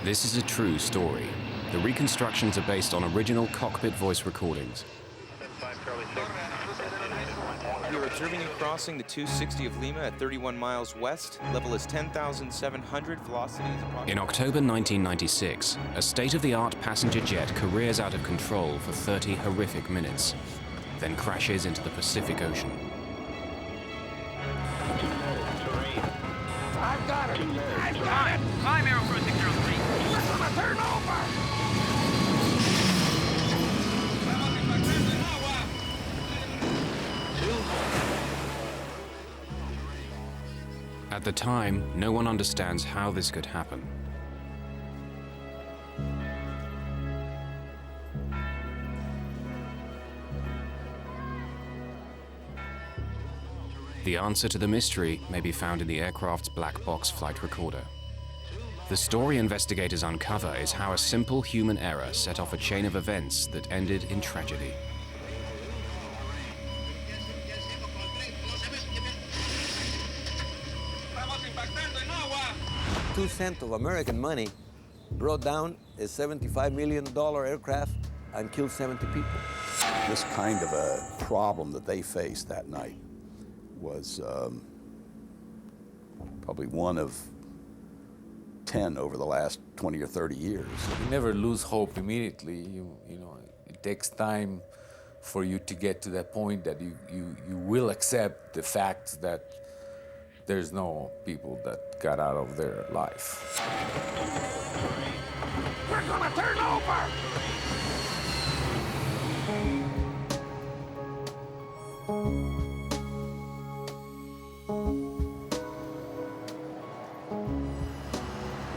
This is a true story. The reconstructions are based on original cockpit voice recordings. We are observing you crossing the 260 of Lima at 31 miles west. Level is 10,700. Velocity is approximately... In October 1996, a state-of-the-art passenger jet careers out of control for 30 horrific minutes, then crashes into the Pacific Ocean. I've got it! I've got it! Climb AeroPerú 603. We're gonna turn over! At the time, no one understands how this could happen. The answer to the mystery may be found in the aircraft's black box flight recorder. The story investigators uncover is how a simple human error set off a chain of events that ended in tragedy. $0.02 of American money brought down a $75 million aircraft and killed 70 people. This kind of a problem that they faced that night was probably one of 10 over the last 20 or 30 years. You never lose hope immediately. You know, it takes time for you to get to that point that you will accept the fact that there's no people that got out of their life. We're gonna turn over!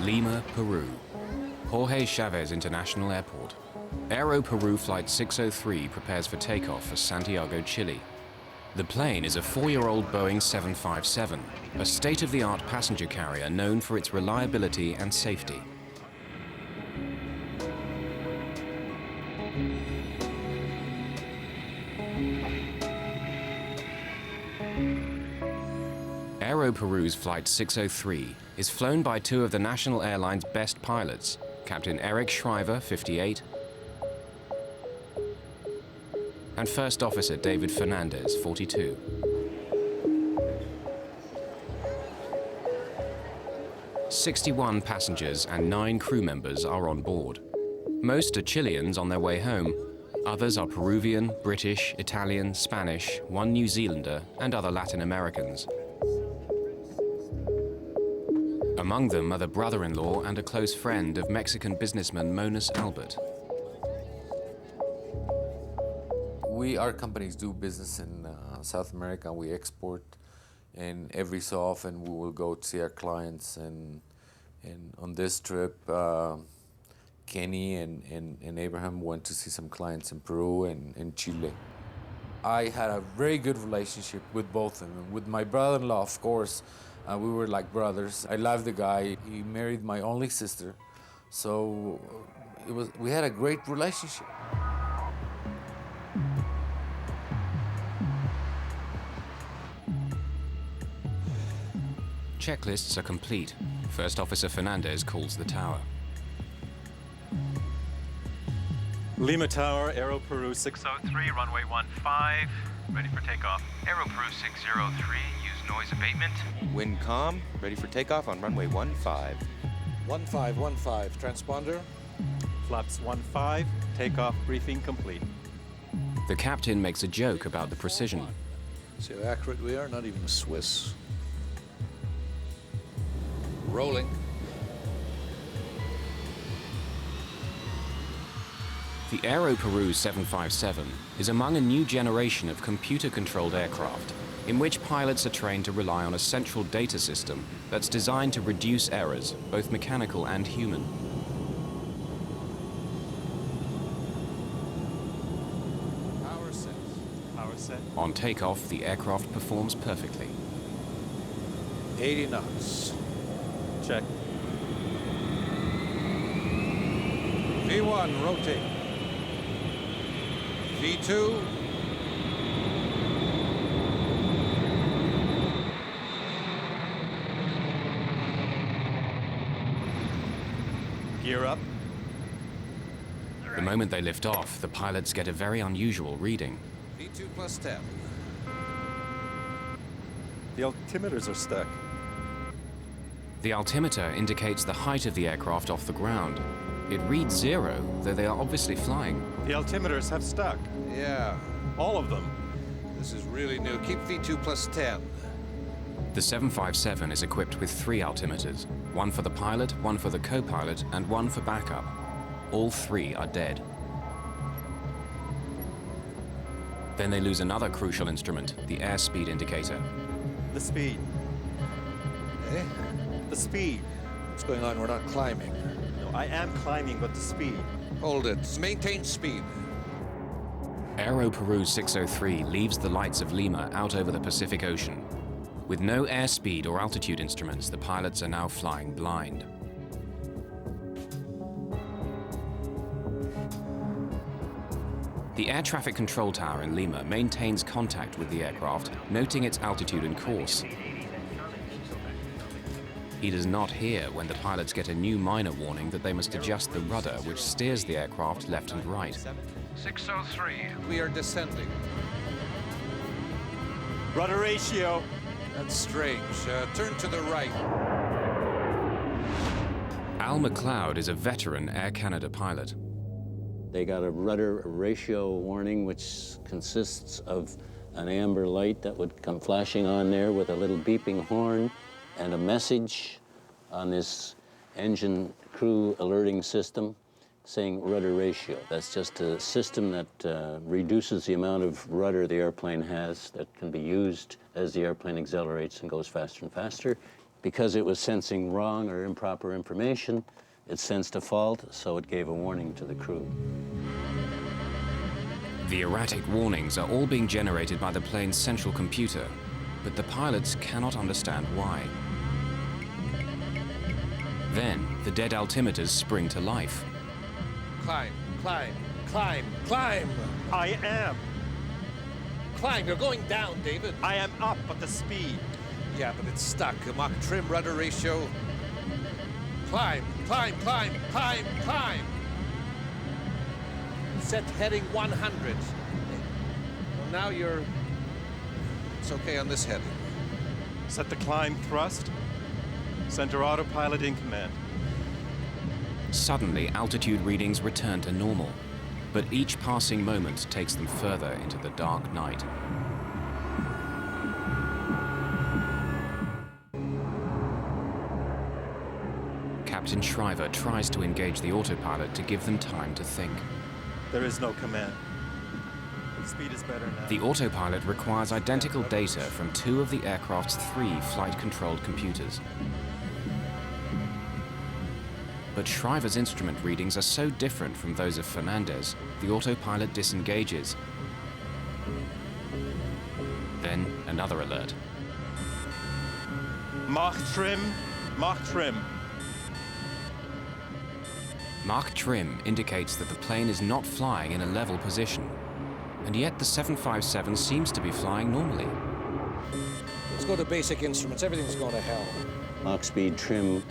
Lima, Peru. Jorge Chavez International Airport. AeroPerú Flight 603 prepares for takeoff for Santiago, Chile. The plane is a 4-year-old Boeing 757, a state-of-the-art passenger carrier known for its reliability and safety. AeroPerú's Flight 603 is flown by two of the national airline's best pilots, Captain Eric Schreiber, 58, and First Officer David Fernandez, 42. "61 passengers and 9 crew members are on board. Most are Chileans on their way home. Others are Peruvian, British, Italian, Spanish, 1 New Zealander, and other Latin Americans. Among them are the brother-in-law and a close friend of Mexican businessman Monas Albert. Our companies do business in South America. We export, and every so often we will go to see our clients. And on this trip, Kenny and Abraham went to see some clients in Peru and in Chile. I had a very good relationship with both of them. With my brother-in-law, of course, we were like brothers. I love the guy. He married my only sister, so we had a great relationship. Checklists are complete. First Officer Fernandez calls the tower. Lima Tower, AeroPerú 603, runway 15, ready for takeoff. AeroPerú 603, use noise abatement. Wind calm, ready for takeoff on runway 15. 1515, transponder. Flaps 15, takeoff briefing complete. The captain makes a joke about the precision. See how accurate we are? Not even Swiss. Rolling. The AeroPerú 757 is among a new generation of computer-controlled aircraft in which pilots are trained to rely on a central data system that's designed to reduce errors, both mechanical and human. Power set. Power set. On takeoff, the aircraft performs perfectly. 80 knots. Check. V1, rotate. V2. Gear up. The moment they lift off, the pilots get a very unusual reading. V2 plus 10. The altimeters are stuck. The altimeter indicates the height of the aircraft off the ground. It reads 0, though they are obviously flying. The altimeters have stuck. Yeah, All of them. this is really new. Keep V2 plus 10. The 757 is equipped with 3 altimeters, one for the pilot, one for the co-pilot, and one for backup. All 3 are dead. Then they lose another crucial instrument, the airspeed indicator. The speed. Eh? The speed. What's going on? We're not climbing. No, I am climbing, but the speed. Hold it. Maintain speed. AeroPerú 603 leaves the lights of Lima out over the Pacific Ocean. With no airspeed or altitude instruments, the pilots are now flying blind. The air traffic control tower in Lima maintains contact with the aircraft, noting its altitude and course. He does not hear when the pilots get a new minor warning that they must adjust the rudder, which steers the aircraft left and right. 603. We are descending. Rudder ratio. That's strange. Turn to the right. Al McLeod is a veteran Air Canada pilot. They got a rudder ratio warning, which consists of an amber light that would come flashing on there with a little beeping horn and a message on this engine crew alerting system saying rudder ratio. That's just a system that reduces the amount of rudder the airplane has that can be used as the airplane accelerates and goes faster and faster. Because it was sensing wrong or improper information, it sensed a fault, so it gave a warning to the crew. The erratic warnings are all being generated by the plane's central computer, but the pilots cannot understand why. Then, the dead altimeters spring to life. Climb, climb, climb, climb. I am. Climb. You're going down, David. I am up, but the speed. Yeah, but it's stuck. Mach trim, rudder ratio. Climb, climb, climb, climb, climb. Set heading 100. Well, now you're... It's okay on this heading. Set the climb thrust. Center autopilot in command. Suddenly, altitude readings return to normal, but each passing moment takes them further into the dark night. Captain Shriver tries to engage the autopilot to give them time to think. There is no command. The speed is better now. The autopilot requires identical data from 2 of the aircraft's 3 flight-controlled computers. But Shriver's instrument readings are so different from those of Fernandez, the autopilot disengages. Then another alert. Mach trim, Mach trim. Mach trim indicates that the plane is not flying in a level position, and yet the 757 seems to be flying normally. Let's go to basic instruments. Everything's going to hell. Mach speed trim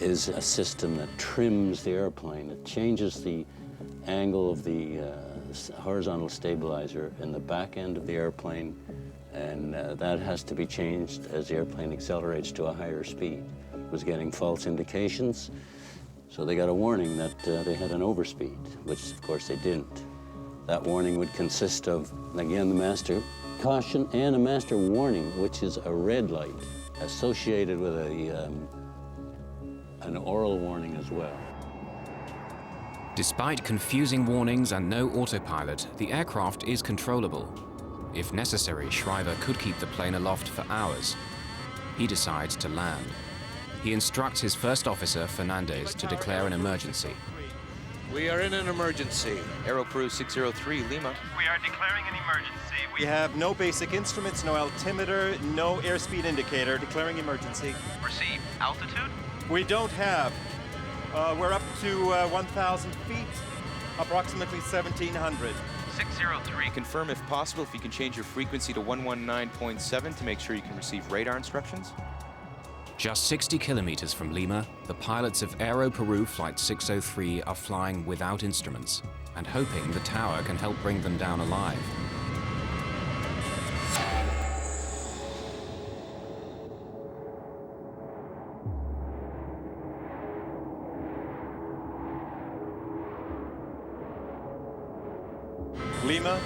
is a system that trims the airplane. It changes the angle of the horizontal stabilizer in the back end of the airplane, and that has to be changed as the airplane accelerates to a higher speed. It was getting false indications, so they got a warning that they had an overspeed, which of course they didn't. That warning would consist of, again, the master caution and a master warning, which is a red light associated with an oral warning as well. Despite confusing warnings and no autopilot, the aircraft is controllable. If necessary, Shriver could keep the plane aloft for hours. He decides to land. He instructs his first officer, Fernandez, to declare an emergency. We are in an emergency. AeroPerú 603, Lima. We are declaring an emergency. We have no basic instruments, no altimeter, no airspeed indicator. Declaring emergency. Receive. Altitude? We don't have. We're up to 1,000 feet, approximately 1,700. 603. Confirm if possible if you can change your frequency to 119.7 to make sure you can receive radar instructions. Just 60 kilometers from Lima, the pilots of AeroPerú Flight 603 are flying without instruments and hoping the tower can help bring them down alive. Lima,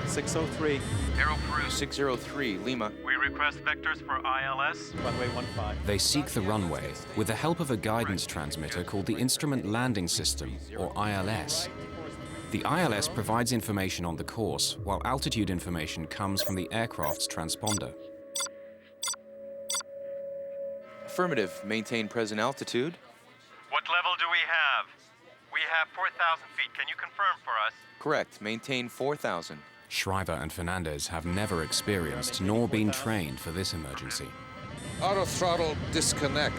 603. AeroPerú 603, Lima. We request vectors for ILS. Runway 15. They seek the runway with the help of a guidance transmitter called the Instrument Landing System, or ILS. The ILS provides information on the course, while altitude information comes from the aircraft's transponder. Affirmative, maintain present altitude. What level do we have? We have 4,000 feet. Can you confirm for us? Correct, maintain 4,000. Shriver and Fernandez have never experienced nor been trained for this emergency. Auto throttle disconnect.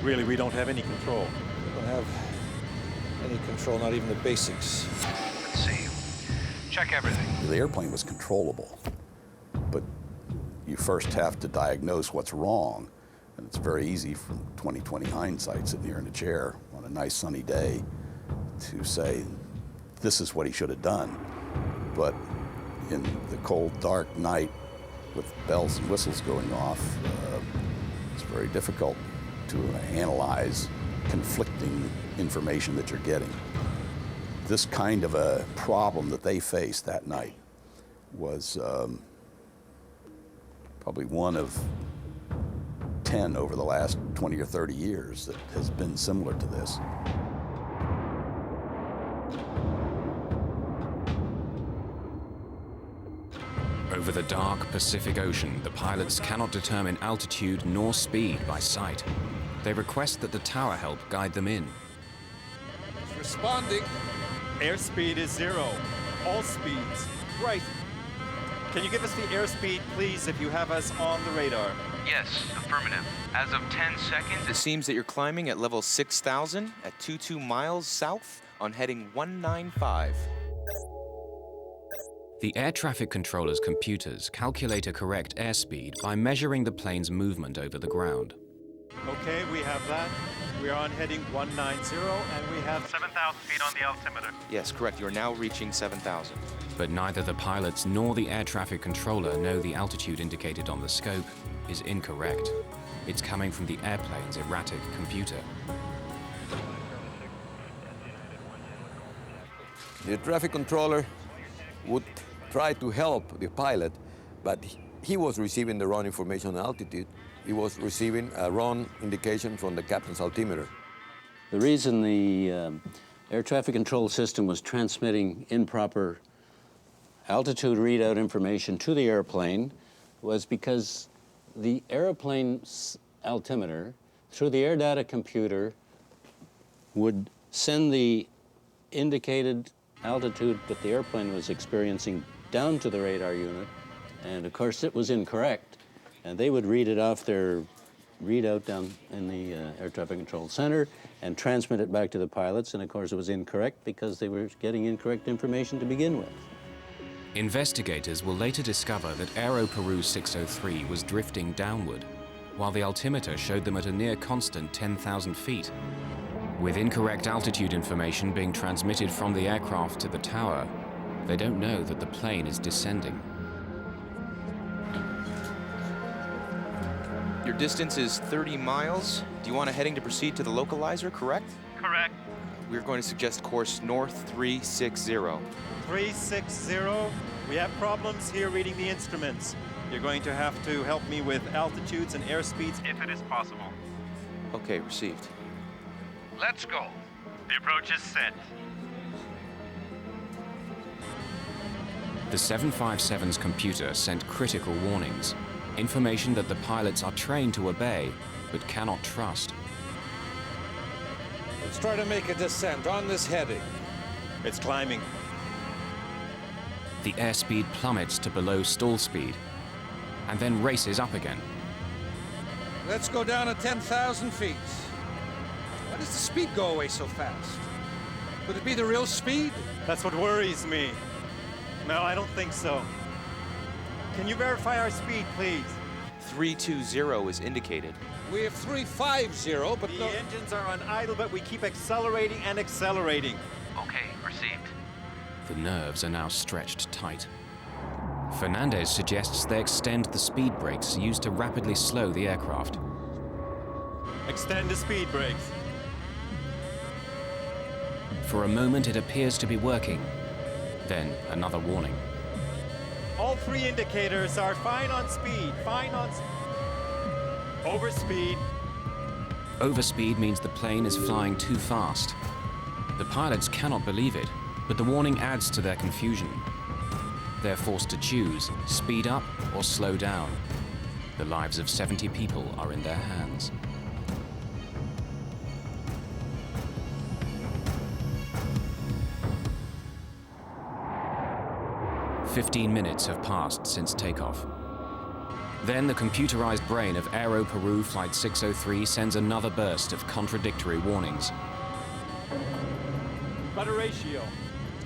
Really, we don't have any control. We don't have any control, not even the basics. Let's see. Check everything. The airplane was controllable, but you first have to diagnose what's wrong. And it's very easy from 20/20 hindsight, sitting here in a chair on a nice sunny day, to say, this is what he should have done. But in the cold, dark night with bells and whistles going off, it's very difficult to analyze conflicting information that you're getting. This kind of a problem that they faced that night was probably one of 10 over the last 20 or 30 years that has been similar to this. Over the dark Pacific Ocean, the pilots cannot determine altitude nor speed by sight. They request that the tower help guide them in. It's responding. Airspeed is 0. All speeds. Right. Can you give us the airspeed, please, if you have us on the radar? Yes, affirmative. As of 10 seconds, It seems that you're climbing at level 6,000 at 22 miles south on heading 195. The air traffic controller's computers calculate a correct airspeed by measuring the plane's movement over the ground. Okay, we have that. We are on heading 190, and we have 7,000 feet on the altimeter. Yes, correct. You are now reaching 7,000. But neither the pilots nor the air traffic controller know the altitude indicated on the scope is incorrect. It's coming from the airplane's erratic computer. The traffic controller would try to help the pilot, but he was receiving the wrong information on altitude. He was receiving a wrong indication from the captain's altimeter. The reason the air traffic control system was transmitting improper altitude readout information to the airplane was because the airplane's altimeter, through the air data computer, would send the indicated altitude that the airplane was experiencing down to the radar unit, and of course it was incorrect, and they would read it off their readout down in the air traffic control center and transmit it back to the pilots, and of course it was incorrect because they were getting incorrect information to begin with. Investigators will later discover that AeroPerú 603 was drifting downward, while the altimeter showed them at a near constant 10,000 feet. With incorrect altitude information being transmitted from the aircraft to the tower, they don't know that the plane is descending. Your distance is 30 miles. Do you want a heading to proceed to the localizer, correct? Correct. We're going to suggest course north 360. 360. We have problems here reading the instruments. You're going to have to help me with altitudes and airspeeds If it is possible. Okay, received. Let's go. The approach is set. The 757's computer sent critical warnings, information that the pilots are trained to obey, but cannot trust. Let's try to make a descent on this heading. It's climbing. The airspeed plummets to below stall speed, and then races up again. Let's go down to 10,000 feet. Why does the speed go away so fast? Could it be the real speed? That's what worries me. No, I don't think so. Can you verify our speed, please? 320 is indicated. We have 350, but The engines are on idle, but we keep accelerating and accelerating. Okay, received. The nerves are now stretched tight. Fernandez suggests they extend the speed brakes used to rapidly slow the aircraft. Extend the speed brakes. For a moment, it appears to be working. Then, another warning. All three indicators are fine on speed, overspeed. Overspeed means the plane is flying too fast. The pilots cannot believe it, but the warning adds to their confusion. They're forced to choose, speed up or slow down. The lives of 70 people are in their hands. "15 minutes have passed since takeoff. Then the computerized brain of AeroPerú Flight 603 sends another burst of contradictory warnings. Rudder ratio.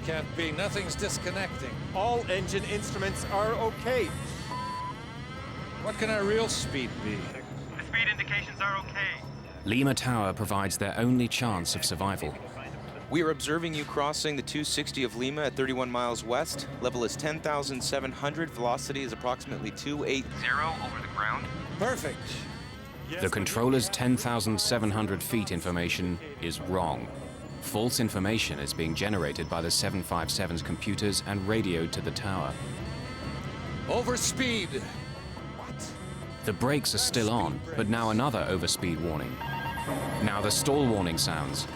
can't be. Nothing's disconnecting. All engine instruments are okay. What can our real speed be? The speed indications are okay. Lima Tower provides their only chance of survival. We are observing you crossing the 260 of Lima at 31 miles west. Level is 10,700. Velocity is approximately 280 over the ground. Perfect. The controller's 10,700 feet information is wrong. False information is being generated by the 757's computers and radioed to the tower. Overspeed. The brakes are still on, but now another overspeed warning. Now the stall warning sounds.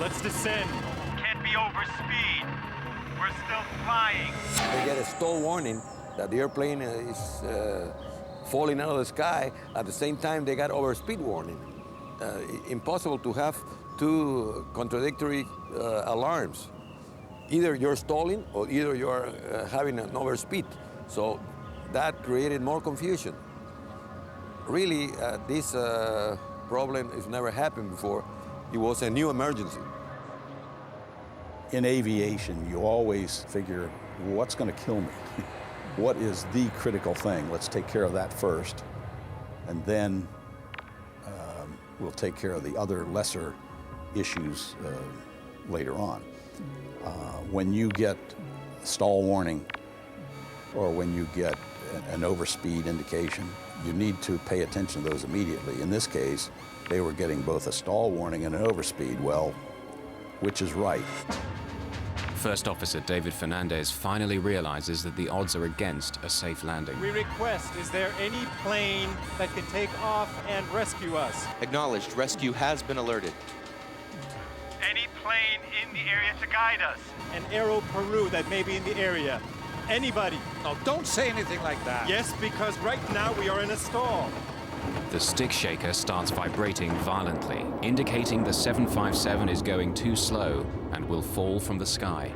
Let's descend. Can't be over speed. We're still flying. They get a stall warning that the airplane is falling out of the sky. At the same time, they got overspeed warning. Impossible to have two contradictory alarms. Either you're stalling or either you're having an overspeed. So that created more confusion. Really, this problem has never happened before. It was a new emergency. In aviation, you always figure, what's going to kill me? What is the critical thing? Let's take care of that first, and then we'll take care of the other lesser issues later on. When you get stall warning or when you get an overspeed indication, you need to pay attention to those immediately. In this case, they were getting both a stall warning and an overspeed. Well, which is right? First Officer David Fernandez finally realizes that the odds are against a safe landing. We request, is there any plane that can take off and rescue us? Acknowledged. Rescue has been alerted. Any plane in the area to guide us? An AeroPerú that may be in the area. Anybody? No, don't say anything like that. Yes, because right now we are in a stall. The stick shaker starts vibrating violently, indicating the 757 is going too slow and will fall from the sky.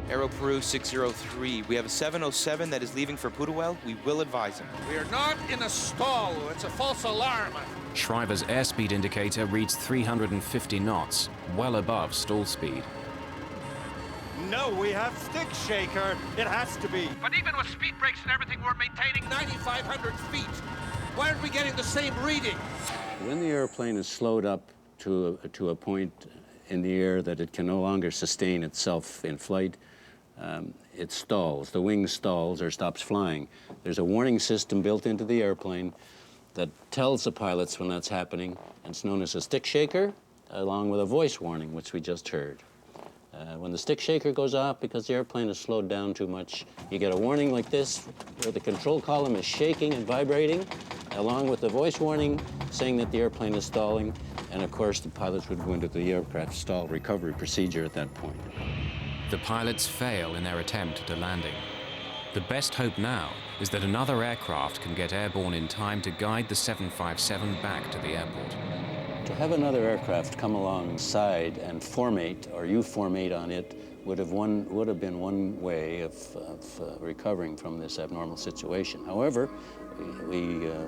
AeroPerú 603. We have a 707 that is leaving for Putuel. We will advise him. We are not in a stall. It's a false alarm. Shriver's airspeed indicator reads 350 knots, well above stall speed. No, we have stick shaker. It has to be. But even with speed brakes and everything, we're maintaining 9,500 feet. Why aren't we getting the same reading? When the airplane is slowed up to a point in the air that it can no longer sustain itself in flight, it stalls. The wing stalls or stops flying. There's a warning system built into the airplane that tells the pilots when that's happening. It's known as a stick shaker, along with a voice warning, which we just heard. When the stick shaker goes off because the airplane is slowed down too much, you get a warning like this, where the control column is shaking and vibrating, along with the voice warning saying that the airplane is stalling, and of course the pilots would go into the aircraft stall recovery procedure at that point. The pilots fail in their attempt at a landing. The best hope now is that another aircraft can get airborne in time to guide the 757 back to the airport. To have another aircraft come alongside and formate, or you formate on it, would have been one way of recovering from this abnormal situation. However, we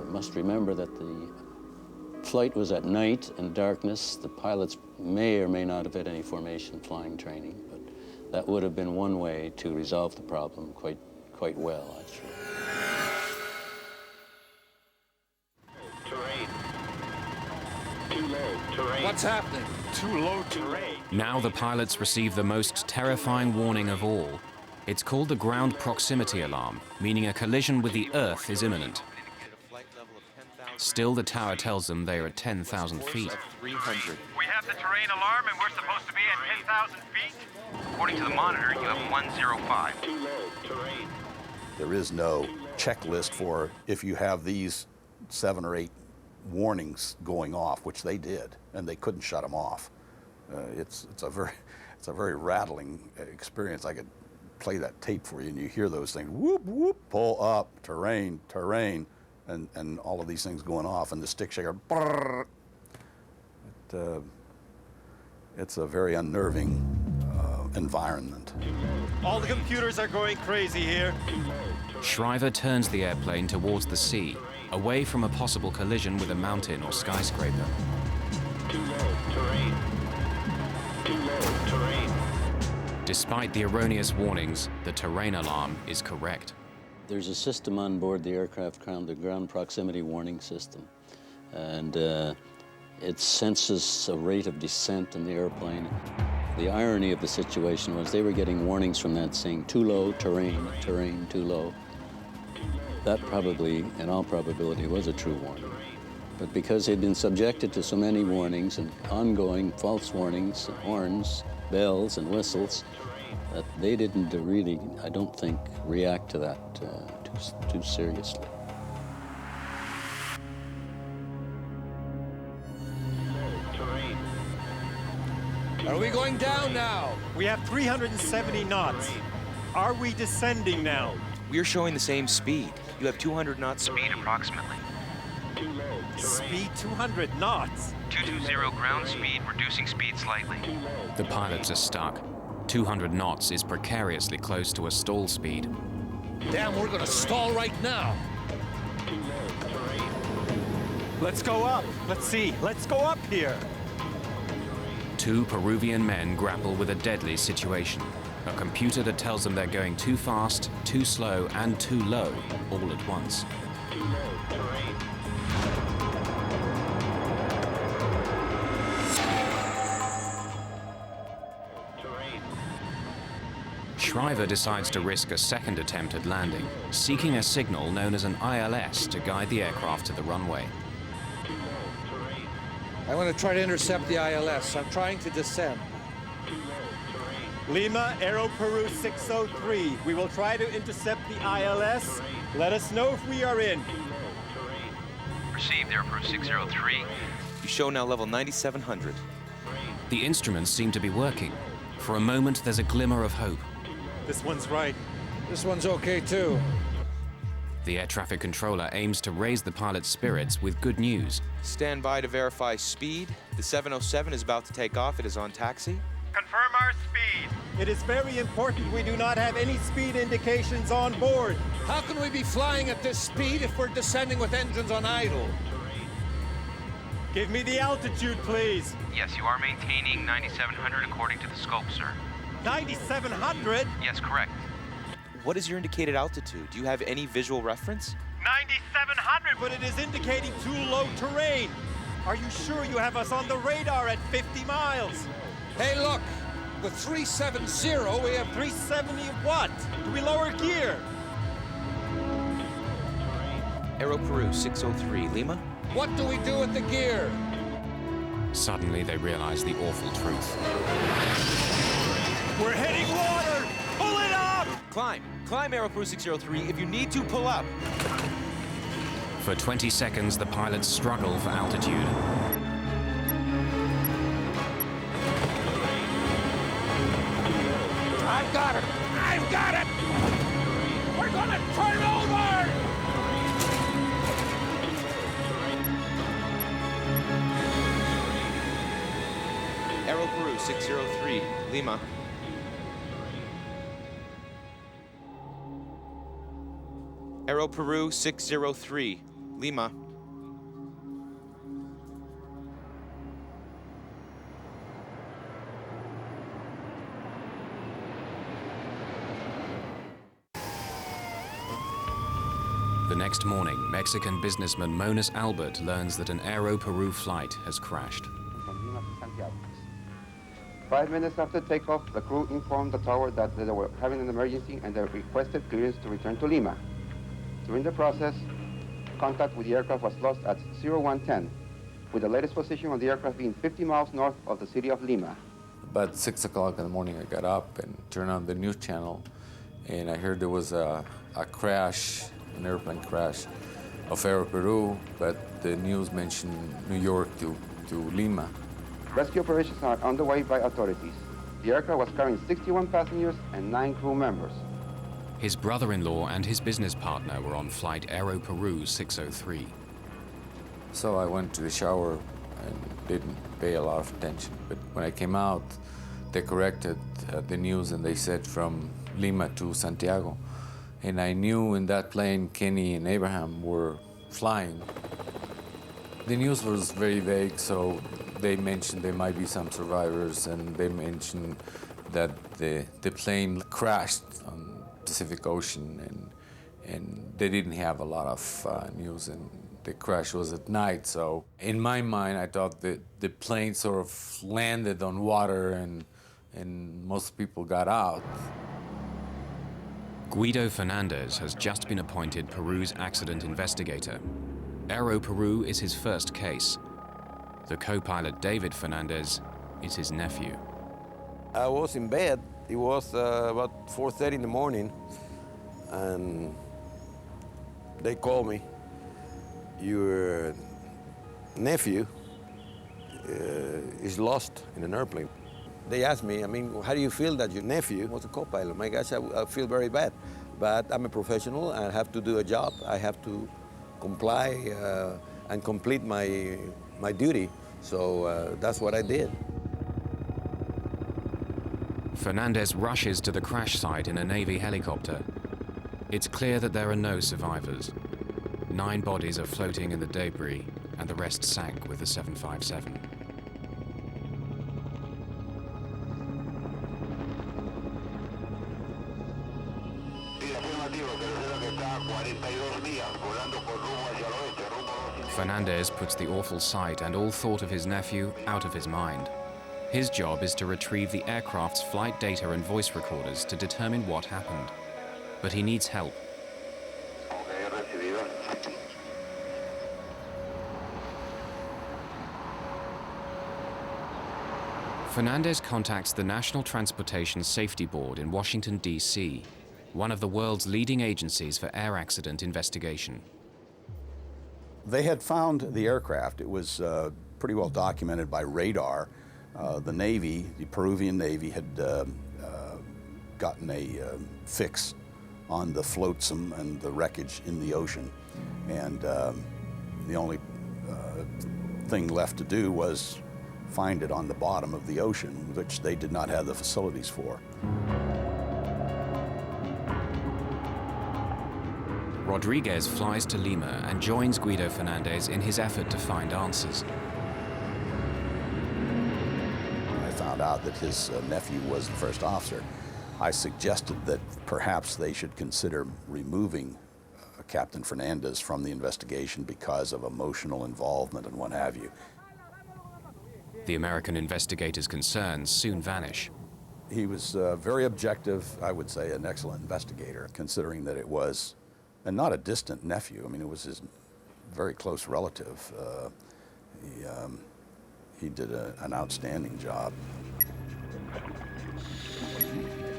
must remember that the flight was at night and darkness. The pilots may or may not have had any formation flying training, but that would have been one way to resolve the problem quite well, actually. What's happening? Too low terrain. Now the pilots receive the most terrifying warning of all. It's called the ground proximity alarm, meaning a collision with the Earth is imminent. Still, the tower tells them they are at 10,000 feet. 300. We have the terrain alarm and we're supposed to be at 10,000 feet. According to the monitor, you have 105. There is no checklist for if you have these 7 or 8 warnings going off, which they did, and they couldn't shut them off. It's a very rattling experience. I could play that tape for you, and you hear those things: whoop whoop, pull up, terrain, terrain, and all of these things going off, and the stick shaker. Brrr. It's a very unnerving environment. All the computers are going crazy here. Shriver turns the airplane towards the sea, away from a possible collision with a mountain or skyscraper. Despite the erroneous warnings, the terrain alarm is correct. There's a system on board the aircraft, the ground proximity warning system, and it senses a rate of descent in the airplane. The irony of the situation was they were getting warnings from that saying too low, terrain, terrain, too low. That probably, in all probability, was a true warning. But because they'd been subjected to so many warnings and ongoing false warnings, horns, bells, and whistles, that they didn't really, I don't think, react to that too seriously. Are we going down now? We have 370 knots. Are we descending now? We're showing the same speed. You have 200 knots speed approximately. Speed 200 knots. 220 ground speed, reducing speed slightly. The pilots are stuck. 200 knots is precariously close to a stall speed. Damn, we're gonna stall right now. Let's go up. Let's see. Let's go up here. 2 Peruvian men grapple with a deadly situation. A computer that tells them they're going too fast, too slow, and too low, all at once. Shriver decides to risk a second attempt at landing, seeking a signal known as an ILS to guide the aircraft to the runway. I want to try to intercept the ILS. I'm trying to descend. Lima, AeroPerú 603. We will try to intercept the ILS. Let us know if we are in. Received, AeroPerú 603. You show now level 9,700. The instruments seem to be working. For a moment, there's a glimmer of hope. This one's right. This one's okay, too. The air traffic controller aims to raise the pilot's spirits with good news. Stand by to verify speed. The 707 is about to take off. It is on taxi. Confirm our speed. It is very important we do not have any speed indications on board. How can we be flying at this speed if we're descending with engines on idle? Give me the altitude, please. Yes, you are maintaining 9,700 according to the scope, sir. 9,700? Yes, correct. What is your indicated altitude? Do you have any visual reference? 9,700, but it is indicating too low terrain. Are you sure you have us on the radar at 50 miles? Hey, look! With 370, We have 370 what? Do we lower gear? AeroPerú 603, Lima. what do we do with the gear? Suddenly, they realize the awful truth. We're hitting water! Pull it up! Climb. Climb, AeroPerú 603. If you need to, pull up. For 20 seconds, the pilots struggle for altitude. I've got it! I've got it! We're gonna turn over! AeroPerú 603, Lima. AeroPerú 603, Lima. The next morning, Mexican businessman Monas Albert learns that an AeroPerú flight has crashed. 5 minutes after takeoff, the crew informed the tower that they were having an emergency and they requested clearance to return to Lima. During the process, contact with the aircraft was lost at 0110, with the latest position of the aircraft being 50 miles north of the city of Lima. About 6 o'clock in the morning, I got up and turned on the news channel, and I heard there was a crash, an airplane crash of AeroPerú, but the news mentioned New York to Lima. Rescue operations are underway by authorities. The aircraft was carrying 61 passengers and 9 crew members. His brother-in-law and his business partner were on flight AeroPerú 603. So I went to the shower and didn't pay a lot of attention. But when I came out, they corrected the news and they said from Lima to Santiago. And I knew in that plane, Kenny and Abraham were flying. The news was very vague, so they mentioned there might be some survivors, and they mentioned that the plane crashed on the Pacific Ocean, and they didn't have a lot of news, and the crash was at night. So in my mind, I thought that the plane sort of landed on water and most people got out. Guido Fernandez has just been appointed Peru's accident investigator. AeroPerú is his first case. The co-pilot David Fernandez is his nephew. I was in bed. It was about 4:30 in the morning, and they called me. Your nephew is lost in an airplane. They asked me, how do you feel that your nephew was a co-pilot? My gosh, I feel very bad. But I'm a professional. I have to do a job. I have to comply and complete my duty. So that's what I did. Fernandez rushes to the crash site in a Navy helicopter. It's clear that there are no survivors. 9 bodies are floating in the debris, and the rest sank with the 757. Fernandez puts the awful sight and all thought of his nephew out of his mind. His job is to retrieve the aircraft's flight data and voice recorders to determine what happened. But he needs help. Fernandez contacts the National Transportation Safety Board in Washington, D.C., one of the world's leading agencies for air accident investigation. They had found the aircraft. It was pretty well documented by radar. The Navy, the Peruvian Navy, had gotten a fix on the flotsam and the wreckage in the ocean. And the only thing left to do was find it on the bottom of the ocean, which they did not have the facilities for. Rodriguez flies to Lima and joins Guido Fernandez in his effort to find answers. I found out that his nephew was the first officer. I suggested that perhaps they should consider removing Captain Fernandez from the investigation because of emotional involvement and what have you. The American investigator's concerns soon vanish. He was very objective, I would say an excellent investigator, considering that it was, and not a distant nephew, it was his very close relative. He did an outstanding job.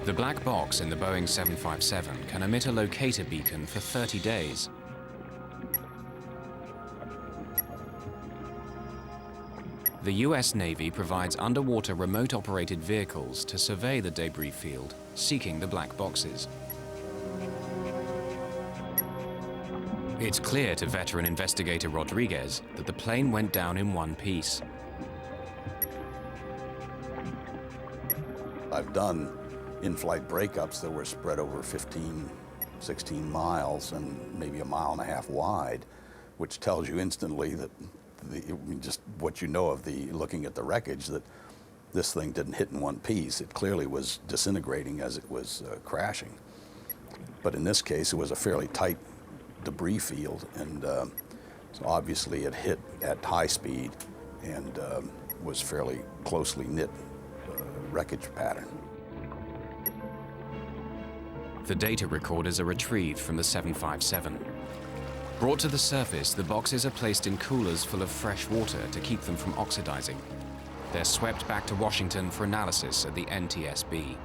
The black box in the Boeing 757 can emit a locator beacon for 30 days. The US Navy provides underwater remote-operated vehicles to survey the debris field, seeking the black boxes. It's clear to veteran investigator Rodriguez that the plane went down in one piece. I've done in-flight breakups that were spread over 15, 16 miles and maybe a mile and a half wide, which tells you instantly that just what you know of looking at the wreckage, that this thing didn't hit in one piece. It clearly was disintegrating as it was crashing. But in this case, it was a fairly tight debris field, and so obviously it hit at high speed and was fairly closely knit wreckage pattern. The data recorders are retrieved from the 757. Brought to the surface, the boxes are placed in coolers full of fresh water to keep them from oxidizing. They're swept back to Washington for analysis at the NTSB.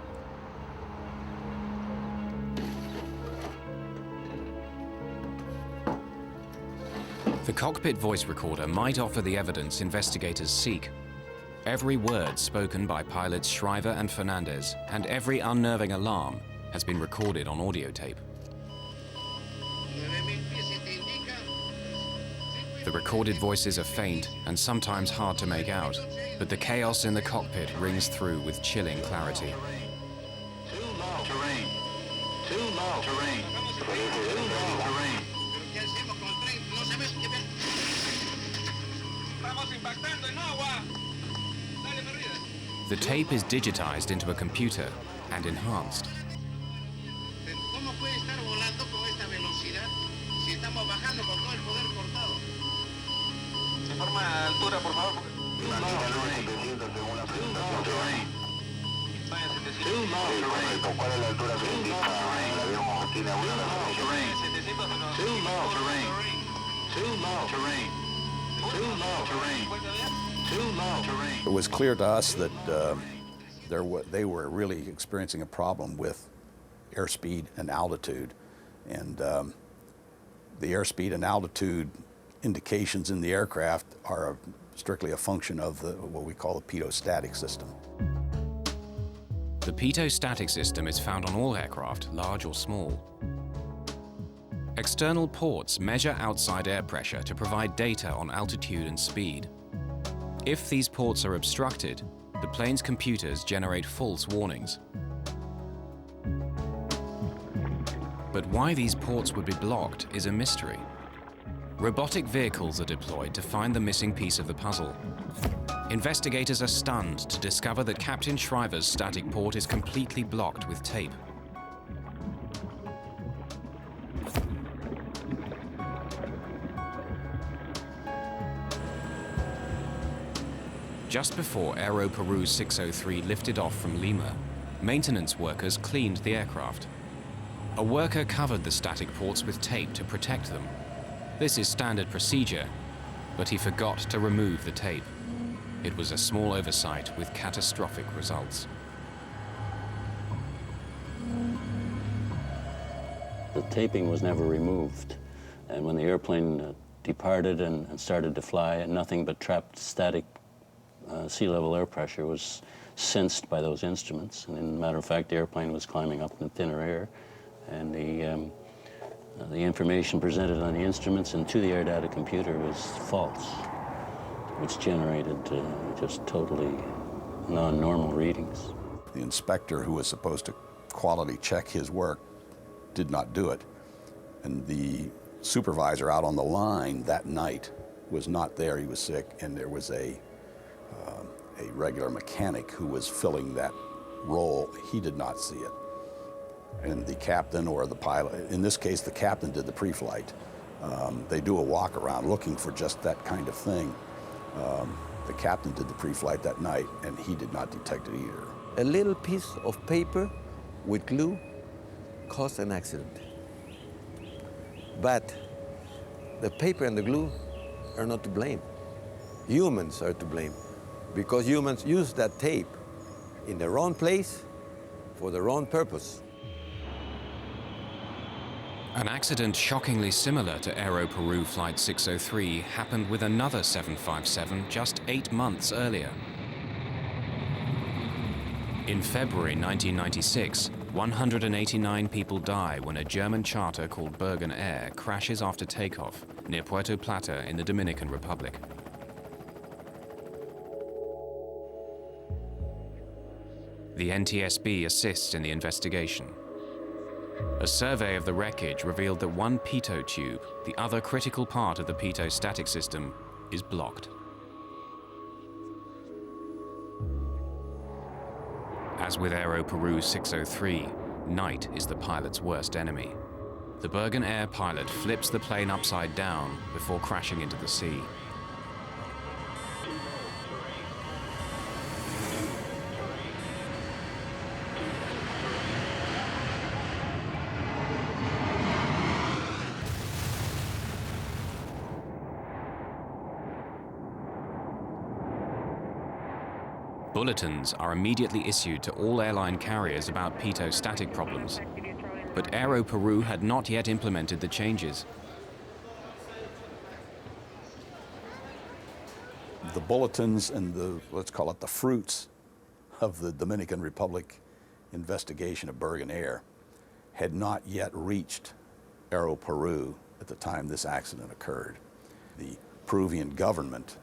The cockpit voice recorder might offer the evidence investigators seek. Every word spoken by pilots Shriver and Fernandez, and every unnerving alarm, has been recorded on audio tape. The recorded voices are faint and sometimes hard to make out, but the chaos in the cockpit rings through with chilling clarity. Too low. Terrain. Too low. Terrain. Too low. Terrain. The tape is digitized into a computer and enhanced. It was clear to us that they were really experiencing a problem with airspeed and altitude, and the airspeed and altitude indications in the aircraft are strictly a function of what we call the pitot-static system. The pitot-static system is found on all aircraft, large or small. External ports measure outside air pressure to provide data on altitude and speed. If these ports are obstructed, the plane's computers generate false warnings. But why these ports would be blocked is a mystery. Robotic vehicles are deployed to find the missing piece of the puzzle. Investigators are stunned to discover that Captain Shriver's static port is completely blocked with tape. Just before AeroPerú 603 lifted off from Lima, maintenance workers cleaned the aircraft. A worker covered the static ports with tape to protect them. This is standard procedure, but he forgot to remove the tape. It was a small oversight with catastrophic results. The taping was never removed, and when the airplane departed and started to fly, nothing but trapped static sea level air pressure was sensed by those instruments. And in matter of fact, the airplane was climbing up in thinner air, and the information presented on the instruments and to the air data computer was false, which generated just totally non-normal readings. The inspector who was supposed to quality check his work did not do it. And the supervisor out on the line that night was not there. He was sick, and there was a regular mechanic who was filling that role. He did not see it. And the captain or the pilot, in this case the captain did the pre-flight. They do a walk around looking for just that kind of thing. The captain did the pre-flight that night, and he did not detect it either. A little piece of paper with glue caused an accident. But the paper and the glue are not to blame. Humans are to blame, because humans use that tape in the wrong place for the wrong purpose. An accident shockingly similar to AeroPerú Flight 603 happened with another 757 just 8 months earlier. In February 1996, 189 people die when a German charter called Bergen Air crashes after takeoff near Puerto Plata in the Dominican Republic. The NTSB assists in the investigation. A survey of the wreckage revealed that one pitot tube, the other critical part of the pitot-static system, is blocked. As with AeroPerú 603, night is the pilot's worst enemy. The Bergen Air pilot flips the plane upside down before crashing into the sea. Bulletins are immediately issued to all airline carriers about pitot static problems. But AeroPerú had not yet implemented the changes. The bulletins and the, let's call it the fruits of the Dominican Republic investigation of Bergen Air had not yet reached AeroPerú at the time this accident occurred. The Peruvian government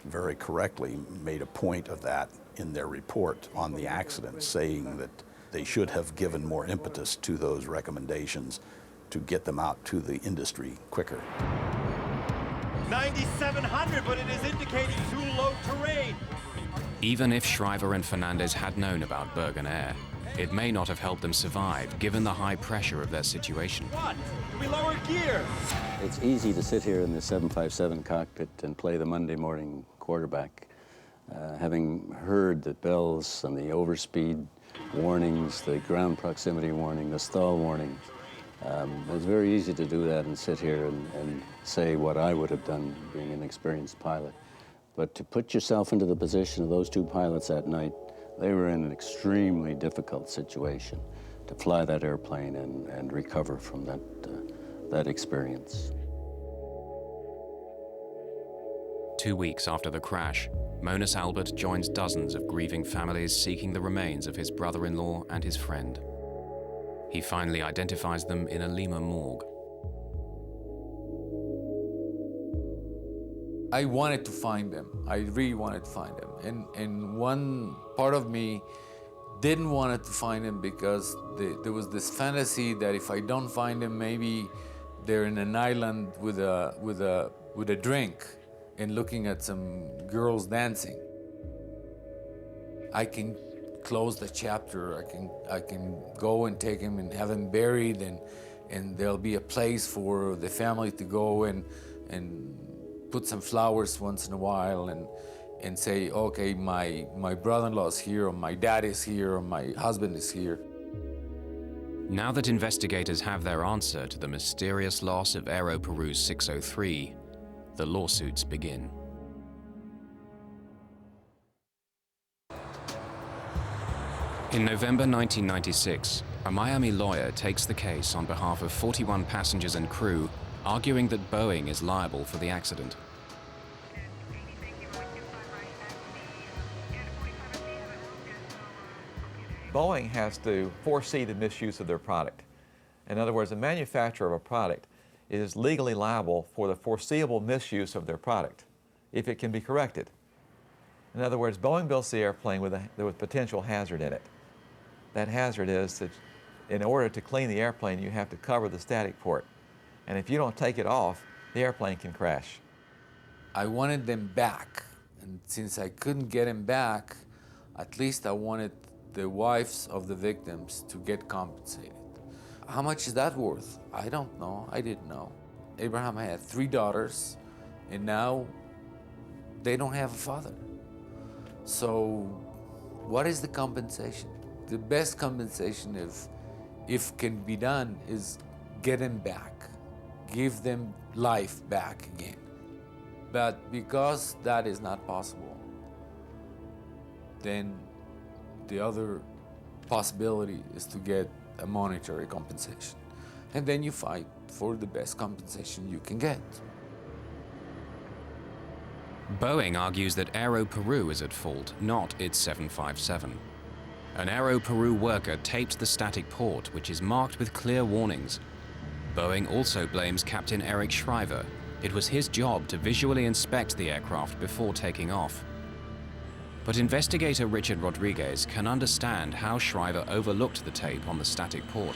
very correctly made a point of that in their report on the accident, saying that they should have given more impetus to those recommendations to get them out to the industry quicker. 9,700, but it is indicating too low terrain. Even if Shriver and Fernandez had known about Bergen Air, it may not have helped them survive, given the high pressure of their situation. What? Do we lower gear? It's easy to sit here in the 757 cockpit and play the Monday morning quarterback, having heard the bells and the overspeed warnings, the ground proximity warning, the stall warning. It's very easy to do that and sit here and say what I would have done being an experienced pilot. But to put yourself into the position of those two pilots that night, they were in an extremely difficult situation to fly that airplane and recover from that experience. 2 weeks after the crash, Monas Albert joins dozens of grieving families seeking the remains of his brother-in-law and his friend. He finally identifies them in a Lima morgue. I wanted to find them. I really wanted to find them. And one part of me didn't want to find them because there was this fantasy that if I don't find them, maybe they're in an island with a drink and looking at some girls dancing. I can close the chapter. I can go and take him and have him buried, and there'll be a place for the family to go and put some flowers once in a while and say, okay, my brother-in-law's here, or my dad is here, or my husband is here. Now that investigators have their answer to the mysterious loss of AeroPerú's 603, the lawsuits begin. In November 1996, a Miami lawyer takes the case on behalf of 41 passengers and crew, arguing that Boeing is liable for the accident. Boeing has to foresee the misuse of their product. In other words, the manufacturer of a product is legally liable for the foreseeable misuse of their product if it can be corrected. In other words, Boeing builds the airplane with a potential hazard in it. That hazard is that in order to clean the airplane, you have to cover the static port. And if you don't take it off, the airplane can crash. I wanted them back. And since I couldn't get them back, at least I wanted the wives of the victims to get compensated. How much is that worth? I don't know. I didn't know. Abraham had 3 daughters, and now they don't have a father. So what is the compensation? The best compensation, if can be done, is get them back. Give them life back again. But because that is not possible, then the other possibility is to get a monetary compensation. And then you fight for the best compensation you can get. Boeing argues that AeroPerú is at fault, not its 757. An AeroPerú worker taped the static port, which is marked with clear warnings. Boeing also blames Captain Eric Shriver. It was his job to visually inspect the aircraft before taking off. But investigator Richard Rodriguez can understand how Shriver overlooked the tape on the static port.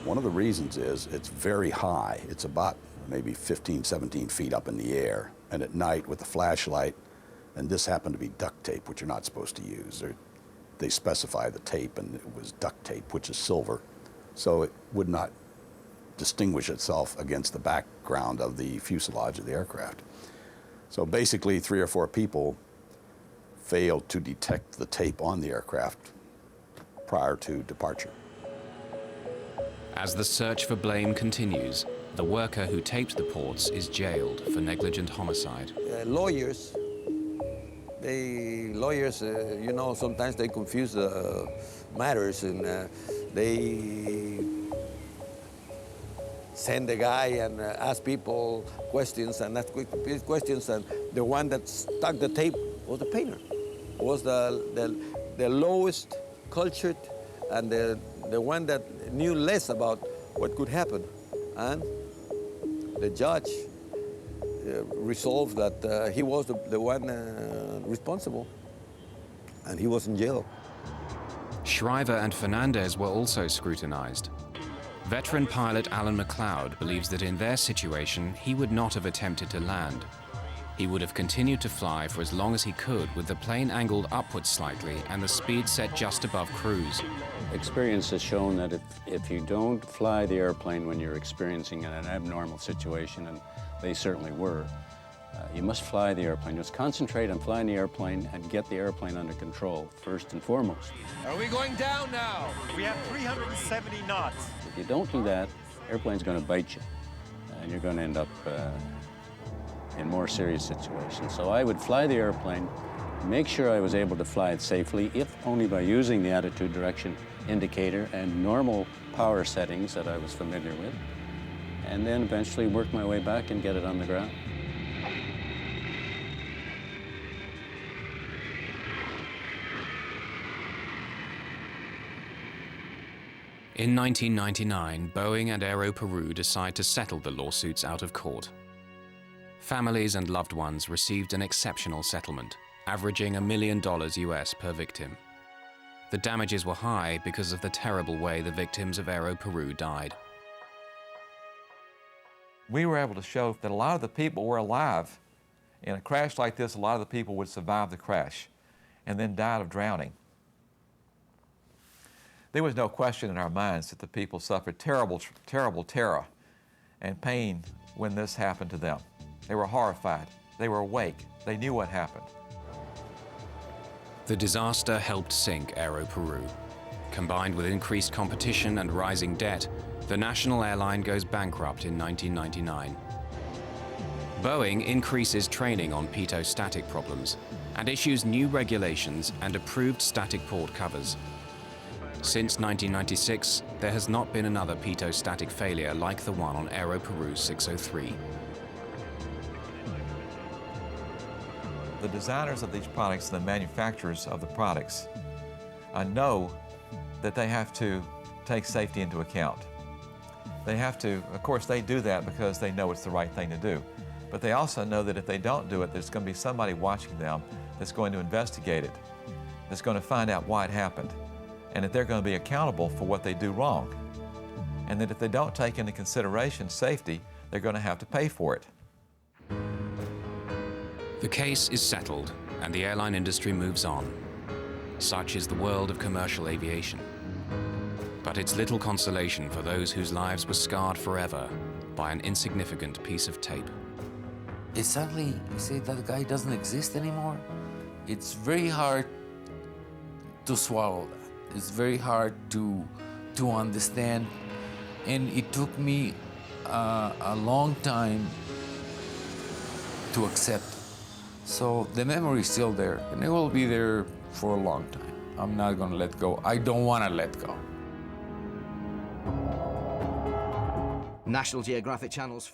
One of the reasons is it's very high. It's about maybe 15, 17 feet up in the air. And at night with the flashlight, and this happened to be duct tape, which you're not supposed to use. They specify the tape, and it was duct tape, which is silver. so it would not distinguish itself against the background of the fuselage of the aircraft. So basically 3 or 4 people failed to detect the tape on the aircraft prior to departure. As the search for blame continues, the worker who taped the ports is jailed for negligent homicide. Lawyers, you know, sometimes they confuse matters, and they send the guy and ask people questions and ask questions, and the one that stuck the tape was the painter, was the lowest cultured and the one that knew less about what could happen. And the judge resolved that he was the one responsible, and he was in jail. Shriver and Fernandez were also scrutinized. Veteran pilot Alan McLeod believes that in their situation, he would not have attempted to land. He would have continued to fly for as long as he could with the plane angled upwards slightly and the speed set just above cruise. Experience has shown that if you don't fly the airplane when you're experiencing an abnormal situation, and they certainly were, you must fly the airplane. Just concentrate on flying the airplane and get the airplane under control, first and foremost. Are we going down now? We have 370 knots. If you don't do that, the airplane's going to bite you, and you're going to end up in more serious situations. So I would fly the airplane, make sure I was able to fly it safely, if only by using the attitude direction indicator and normal power settings that I was familiar with, and then eventually work my way back and get it on the ground. In 1999, Boeing and AeroPerú decide to settle the lawsuits out of court. Families and loved ones received an exceptional settlement, averaging $1 million US per victim. The damages were high because of the terrible way the victims of AeroPerú died. We were able to show that a lot of the people were alive. In a crash like this, a lot of the people would survive the crash and then died of drowning. There was no question in our minds that the people suffered terrible, terrible terror and pain when this happened to them. They were horrified. They were awake. They knew what happened. The disaster helped sink AeroPerú. Combined with increased competition and rising debt, the national airline goes bankrupt in 1999. Boeing increases training on pitot-static problems and issues new regulations and approved static port covers. Since 1996, there has not been another pitot-static failure like the one on AeroPerú 603. The designers of these products and the manufacturers of the products know that they have to take safety into account. They have to, of course, they do that because they know it's the right thing to do. But they also know that if they don't do it, there's going to be somebody watching them that's going to investigate it, that's going to find out why it happened, and that they're going to be accountable for what they do wrong. And that if they don't take into consideration safety, they're going to have to pay for it. The case is settled, and the airline industry moves on. Such is the world of commercial aviation. But it's little consolation for those whose lives were scarred forever by an insignificant piece of tape. It's suddenly, you say that guy doesn't exist anymore. It's very hard to swallow that. It's very hard to understand. And it took me a long time to accept. So the memory is still there, and it will be there for a long time. I'm not gonna let go. I don't wanna let go. National Geographic Channel's